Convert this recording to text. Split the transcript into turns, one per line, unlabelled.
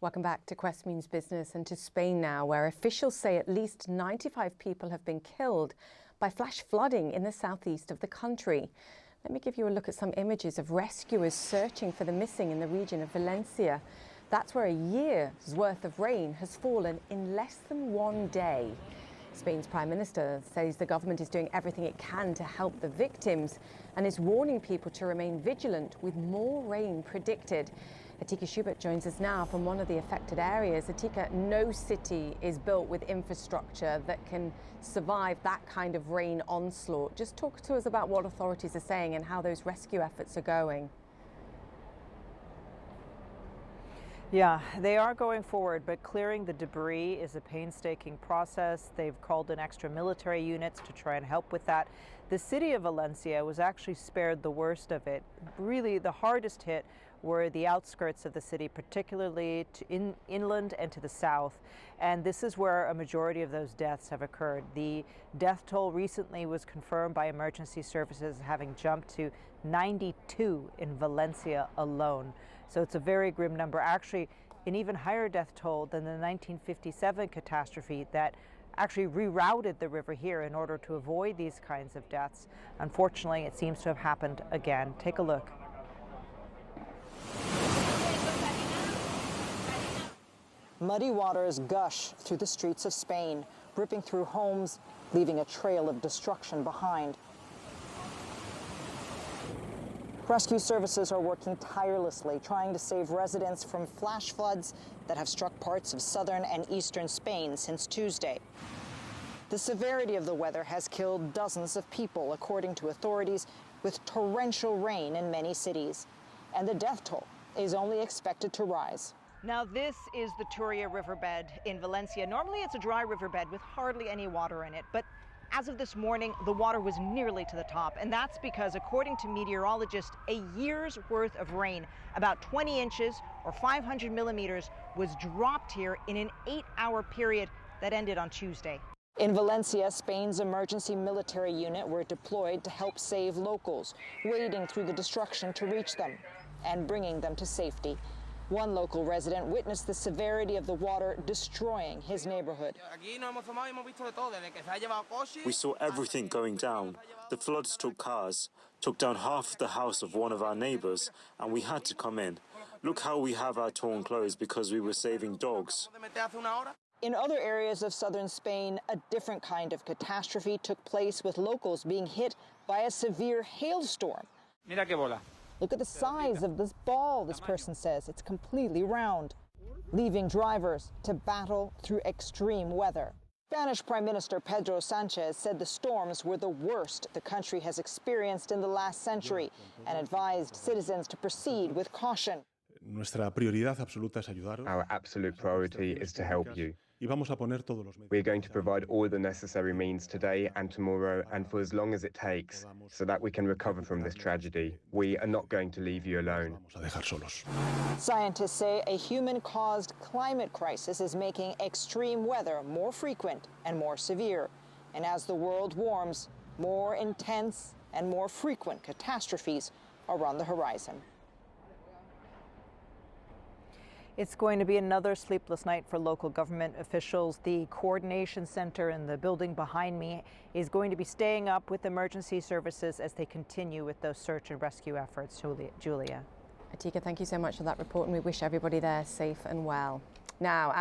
Welcome back to Quest Means Business and to Spain now, where officials say at least 95 people have been killed by flash flooding in the southeast of the country. Let me give you a look at some images of rescuers searching for the missing in the region of Valencia. That's where a year's worth of rain has fallen in less than one day. Spain's Prime Minister says the government is doing everything it can to help the victims and is warning people to remain vigilant with more rain predicted. Atika Shubert joins us now from one of the affected areas. Atika, no city is built with infrastructure that can survive that kind of rain onslaught. Just talk to us about what authorities are saying and how those rescue efforts are going.
Yeah, they are going forward, but clearing the debris is a painstaking process. They've called in extra military units to try and help with that. The city of Valencia was actually spared the worst of it. Really, the hardest hit were the outskirts of the city, particularly inland and to the south. And this is where a majority of those deaths have occurred. The death toll recently was confirmed by emergency services having jumped to 92 in Valencia alone. So it's a very grim number. Actually, an even higher death toll than the 1957 catastrophe that actually rerouted the river here in order to avoid these kinds of deaths. Unfortunately, it seems to have happened again. Take a look.
Muddy waters gush through the streets of Spain, ripping through homes, leaving a trail of destruction behind. Rescue services are working tirelessly, trying to save residents from flash floods that have struck parts of southern and eastern Spain since Tuesday. The severity of the weather has killed dozens of people, according to authorities, with torrential rain in many cities. And the death toll is only expected to rise.
Now, this is the Turia riverbed in Valencia. Normally, it's a dry riverbed with hardly any water in it, but as of this morning, the water was nearly to the top, and that's because, according to meteorologists, a year's worth of rain, about 20 inches or 500 millimeters, was dropped here in an 8-hour period that ended on Tuesday.
In Valencia, Spain's emergency military unit were deployed to help save locals, wading through the destruction to reach them and bringing them to safety. One local resident witnessed the severity of the water destroying his neighborhood.
We saw everything going down. The floods took cars, took down half the house of one of our neighbors, and we had to come in. Look how we have our torn clothes because we were saving dogs.
In other areas of southern Spain, a different kind of catastrophe took place, with locals being hit by a severe hailstorm.
Mira qué bola.
Look at the size of this ball, this person says. It's completely round, leaving drivers to battle through extreme weather. Spanish Prime Minister Pedro Sanchez said the storms were the worst the country has experienced in the last century and advised citizens to proceed with caution.
Our absolute priority is to help you. We're going to provide all the necessary means today and tomorrow and for as long as it takes so that we can recover from this tragedy. We are not going to leave you alone.
Scientists say a human-caused climate crisis is making extreme weather more frequent and more severe. And as the world warms, more intense and more frequent catastrophes are on the horizon.
It's going to be another sleepless night for local government officials. The coordination center in the building behind me is going to be staying up with emergency services as they continue with those search and rescue efforts. Julia.
Atika, thank you so much for that report, and we wish everybody there safe and well. Now,